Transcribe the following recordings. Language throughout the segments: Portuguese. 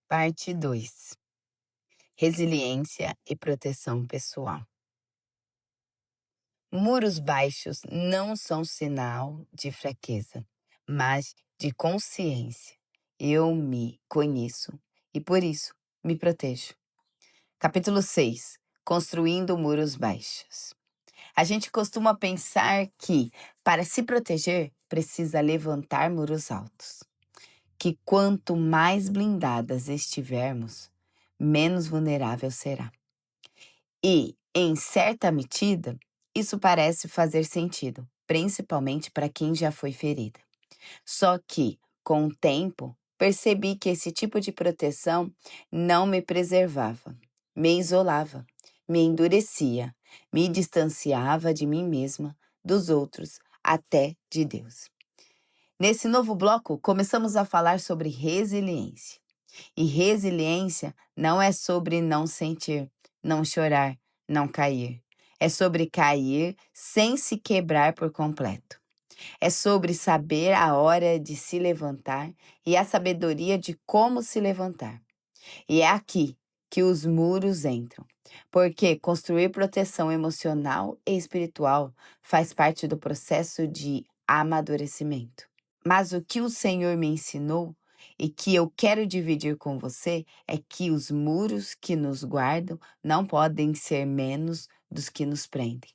Parte 2: Resiliência e proteção pessoal. Muros baixos não são sinal de fraqueza, mas de consciência. Eu me conheço e por isso me protejo. Capítulo 6: Construindo muros baixos. A gente costuma pensar que, para se proteger, precisa levantar muros altos. Que quanto mais blindadas estivermos, menos vulnerável será. E, em certa medida, isso parece fazer sentido, principalmente para quem já foi ferida. Só que, com o tempo, percebi que esse tipo de proteção não me preservava, me isolava, me endurecia, me distanciava de mim mesma, dos outros, até de Deus. Nesse novo bloco, começamos a falar sobre resiliência. E resiliência não é sobre não sentir, não chorar, não cair. É sobre cair sem se quebrar por completo. É sobre saber a hora de se levantar e a sabedoria de como se levantar. E é aqui que os muros entram, porque construir proteção emocional e espiritual faz parte do processo de amadurecimento. Mas o que o Senhor me ensinou e que eu quero dividir com você é que os muros que nos guardam não podem ser menos dos que nos prendem.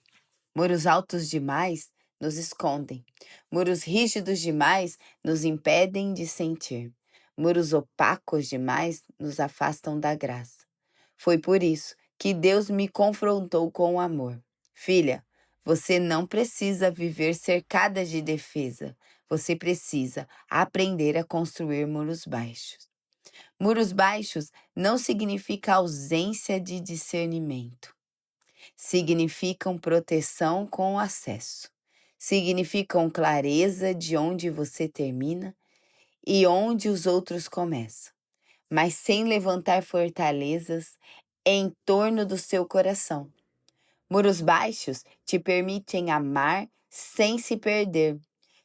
Muros altos demais nos escondem. Muros rígidos demais nos impedem de sentir. Muros opacos demais nos afastam da graça. Foi por isso que Deus me confrontou com o amor. Filha, você não precisa viver cercada de defesa. Você precisa aprender a construir muros baixos. Muros baixos não significa ausência de discernimento. Significam proteção com acesso. Significam clareza de onde você termina e onde os outros começam, mas sem levantar fortalezas em torno do seu coração. Muros baixos te permitem amar sem se perder,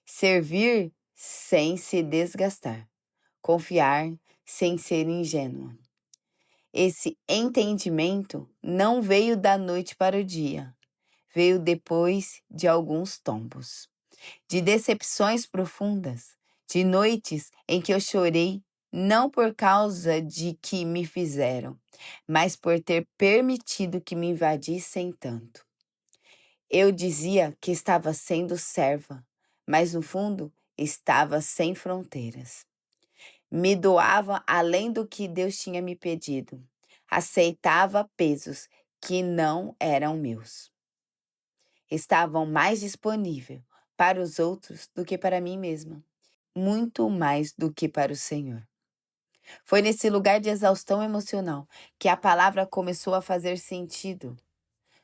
servir sem se desgastar, confiar sem ser ingênua. Esse entendimento não veio da noite para o dia, veio depois de alguns tombos, de decepções profundas, de noites em que eu chorei não por causa de que me fizeram, mas por ter permitido que me invadissem tanto. Eu dizia que estava sendo serva, mas no fundo estava sem fronteiras. Me doava além do que Deus tinha me pedido. Aceitava pesos que não eram meus. Estavam mais disponíveis para os outros do que para mim mesma. Muito mais do que para o Senhor. Foi nesse lugar de exaustão emocional que a palavra começou a fazer sentido.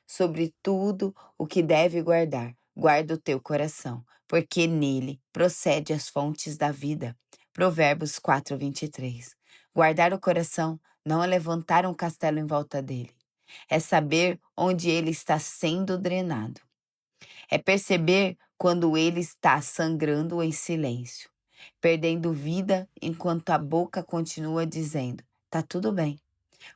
Sobre tudo o que deve guardar, guarda o teu coração, porque nele procede as fontes da vida. Provérbios 4:23. Guardar o coração não é levantar um castelo em volta dele. É saber onde ele está sendo drenado. É perceber quando ele está sangrando em silêncio, perdendo vida enquanto a boca continua dizendo: tá tudo bem.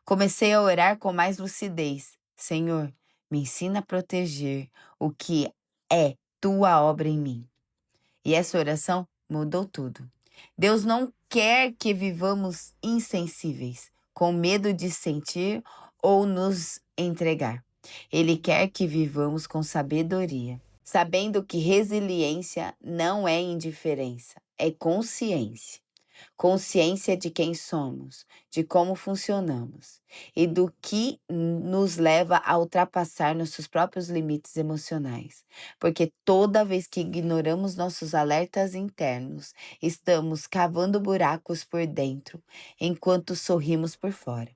Comecei a orar com mais lucidez. Senhor, me ensina a proteger o que é tua obra em mim. E essa oração mudou tudo. Deus não quer que vivamos insensíveis, com medo de sentir ou nos entregar. Ele quer que vivamos com sabedoria, sabendo que resiliência não é indiferença, é consciência. Consciência de quem somos, de como funcionamos e do que nos leva a ultrapassar nossos próprios limites emocionais. Porque toda vez que ignoramos nossos alertas internos, estamos cavando buracos por dentro, enquanto sorrimos por fora.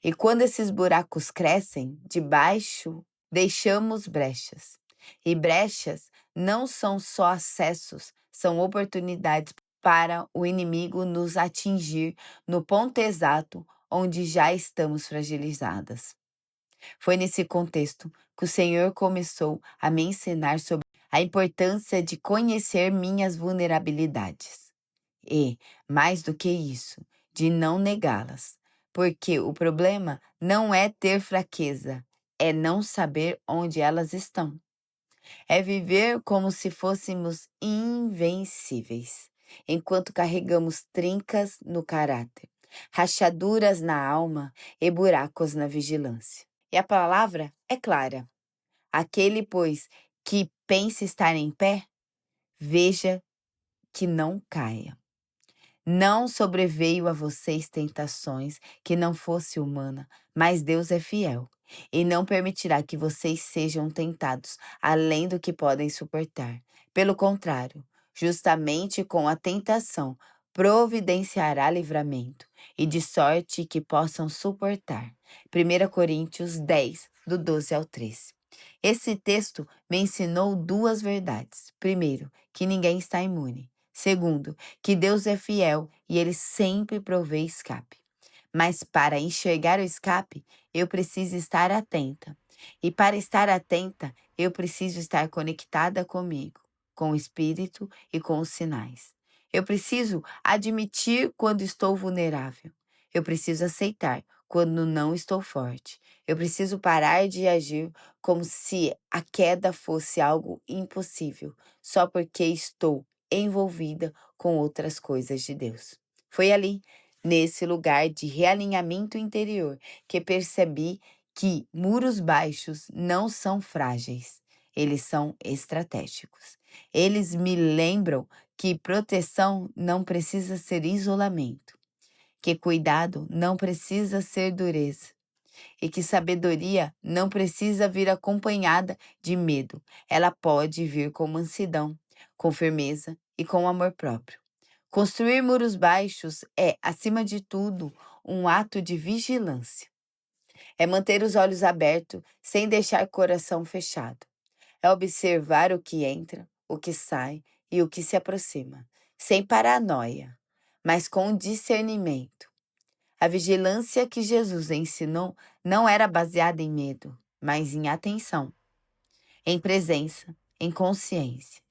E quando esses buracos crescem, debaixo deixamos brechas. E brechas não são só acessos, são oportunidades para o inimigo nos atingir no ponto exato onde já estamos fragilizadas. Foi nesse contexto que o Senhor começou a me ensinar sobre a importância de conhecer minhas vulnerabilidades. E, mais do que isso, de não negá-las, porque o problema não é ter fraqueza, é não saber onde elas estão. É viver como se fôssemos invencíveis, enquanto carregamos trincas no caráter, rachaduras na alma e buracos na vigilância. E a palavra é clara. Aquele, pois, que pensa estar em pé, veja que não caia. Não sobreveio a vocês tentações que não fosse humana, mas Deus é fiel e não permitirá que vocês sejam tentados além do que podem suportar. Pelo contrário, justamente com a tentação, providenciará livramento e de sorte que possam suportar. 1 Coríntios 10, do 12 ao 13. Esse texto me ensinou duas verdades. Primeiro, que ninguém está imune. Segundo, que Deus é fiel e Ele sempre provê escape. Mas para enxergar o escape, eu preciso estar atenta. E para estar atenta, eu preciso estar conectada comigo, com o Espírito e com os sinais. Eu preciso admitir quando estou vulnerável. Eu preciso aceitar quando não estou forte. Eu preciso parar de agir como se a queda fosse algo impossível, só porque estou envolvida com outras coisas de Deus. Foi ali, nesse lugar de realinhamento interior, que percebi que muros baixos não são frágeis, eles são estratégicos. Eles me lembram que proteção não precisa ser isolamento, que cuidado não precisa ser dureza, e que sabedoria não precisa vir acompanhada de medo. Ela pode vir com mansidão, com firmeza e com amor próprio. Construir muros baixos é, acima de tudo, um ato de vigilância. É manter os olhos abertos sem deixar o coração fechado. É observar o que entra, o que sai e o que se aproxima, sem paranoia, mas com discernimento. A vigilância que Jesus ensinou não era baseada em medo, mas em atenção, em presença, em consciência.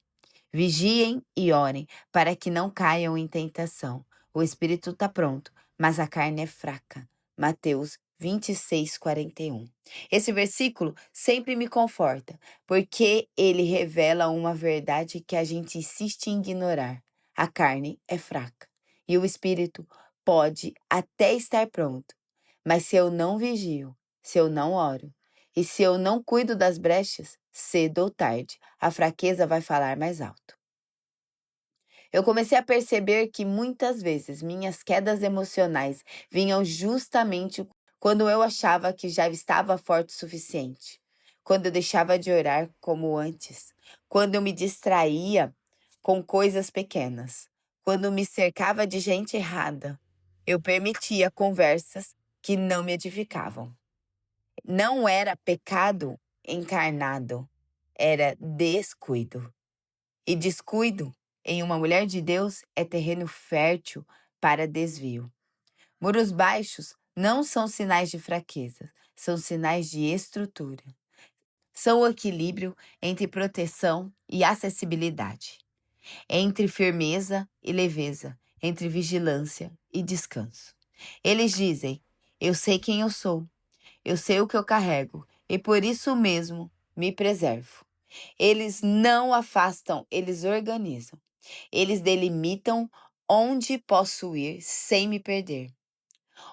Vigiem e orem para que não caiam em tentação. O espírito está pronto, mas a carne é fraca. Mateus 26:41. Esse versículo sempre me conforta, porque ele revela uma verdade que a gente insiste em ignorar. A carne é fraca e o espírito pode até estar pronto, mas se eu não vigio, se eu não oro, e se eu não cuido das brechas, cedo ou tarde, a fraqueza vai falar mais alto. Eu comecei a perceber que muitas vezes minhas quedas emocionais vinham justamente quando eu achava que já estava forte o suficiente, quando eu deixava de orar como antes, quando eu me distraía com coisas pequenas, quando me cercava de gente errada. Eu permitia conversas que não me edificavam. Não era pecado encarnado, era descuido. E descuido em uma mulher de Deus é terreno fértil para desvio. Muros baixos não são sinais de fraqueza, são sinais de estrutura. São o equilíbrio entre proteção e acessibilidade, entre firmeza e leveza, entre vigilância e descanso. Eles dizem: eu sei quem eu sou, eu sei o que eu carrego e por isso mesmo me preservo. Eles não afastam, eles organizam. Eles delimitam onde posso ir sem me perder,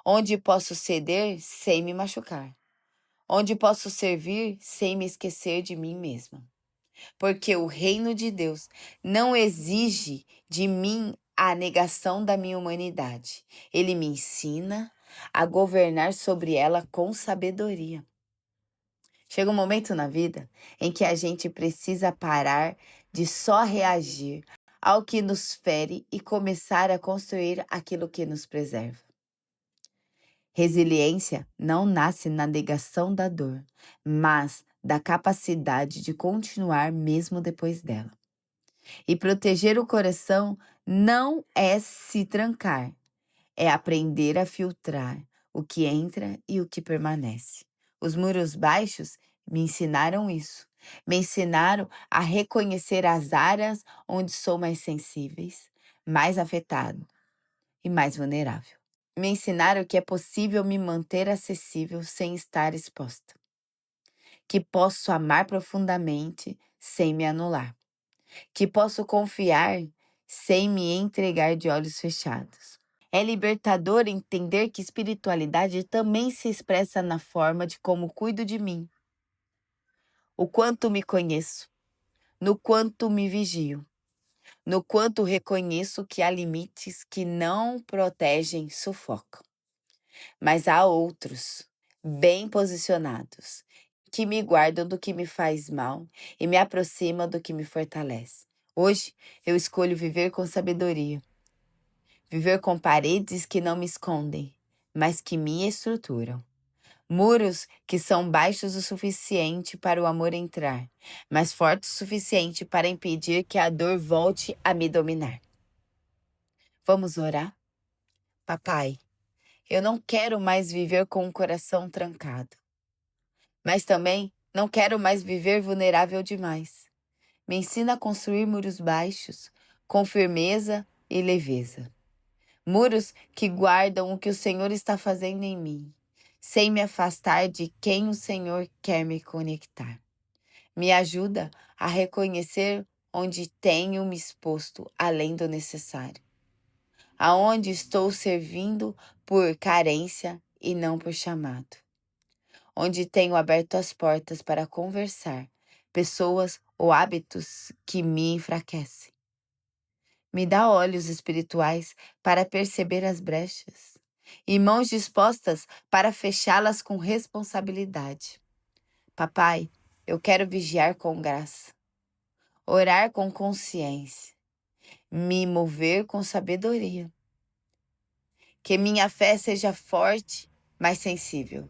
onde posso ceder sem me machucar, onde posso servir sem me esquecer de mim mesma. Porque o reino de Deus não exige de mim a negação da minha humanidade. Ele me ensina a governar sobre ela com sabedoria. Chega um momento na vida em que a gente precisa parar de só reagir ao que nos fere e começar a construir aquilo que nos preserva. Resiliência não nasce na negação da dor, mas da capacidade de continuar mesmo depois dela. E proteger o coração não é se trancar, é aprender a filtrar o que entra e o que permanece. Os muros baixos me ensinaram isso. Me ensinaram a reconhecer as áreas onde sou mais sensíveis, mais afetado e mais vulnerável. Me ensinaram que é possível me manter acessível sem estar exposta. Que posso amar profundamente sem me anular. Que posso confiar sem me entregar de olhos fechados. É libertador entender que espiritualidade também se expressa na forma de como cuido de mim, o quanto me conheço, no quanto me vigio, no quanto reconheço que há limites que não protegem, sufocam. Mas há outros, bem posicionados, que me guardam do que me faz mal e me aproximam do que me fortalece. Hoje eu escolho viver com sabedoria, viver com paredes que não me escondem, mas que me estruturam. Muros que são baixos o suficiente para o amor entrar, mas fortes o suficiente para impedir que a dor volte a me dominar. Vamos orar? Papai, eu não quero mais viver com o coração trancado, mas também não quero mais viver vulnerável demais. Me ensina a construir muros baixos, com firmeza e leveza. Muros que guardam o que o Senhor está fazendo em mim, sem me afastar de quem o Senhor quer me conectar. Me ajuda a reconhecer onde tenho me exposto além do necessário, aonde estou servindo por carência e não por chamado, onde tenho aberto as portas para conversar, pessoas ou hábitos que me enfraquecem. Me dá olhos espirituais para perceber as brechas e mãos dispostas para fechá-las com responsabilidade. Papai, eu quero vigiar com graça, orar com consciência, me mover com sabedoria. Que minha fé seja forte, mas sensível.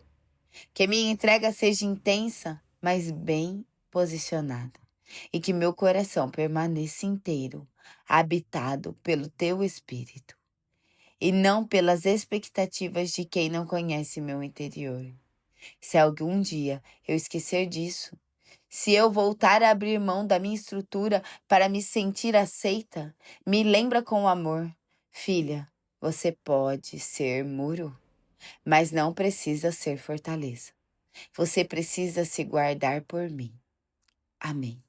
Que minha entrega seja intensa, mas bem posicionada. E que meu coração permaneça inteiro, habitado pelo teu Espírito, e não pelas expectativas de quem não conhece meu interior. Se algum dia eu esquecer disso, se eu voltar a abrir mão da minha estrutura para me sentir aceita, me lembra com amor: filha, você pode ser muro, mas não precisa ser fortaleza. Você precisa se guardar por mim. Amém.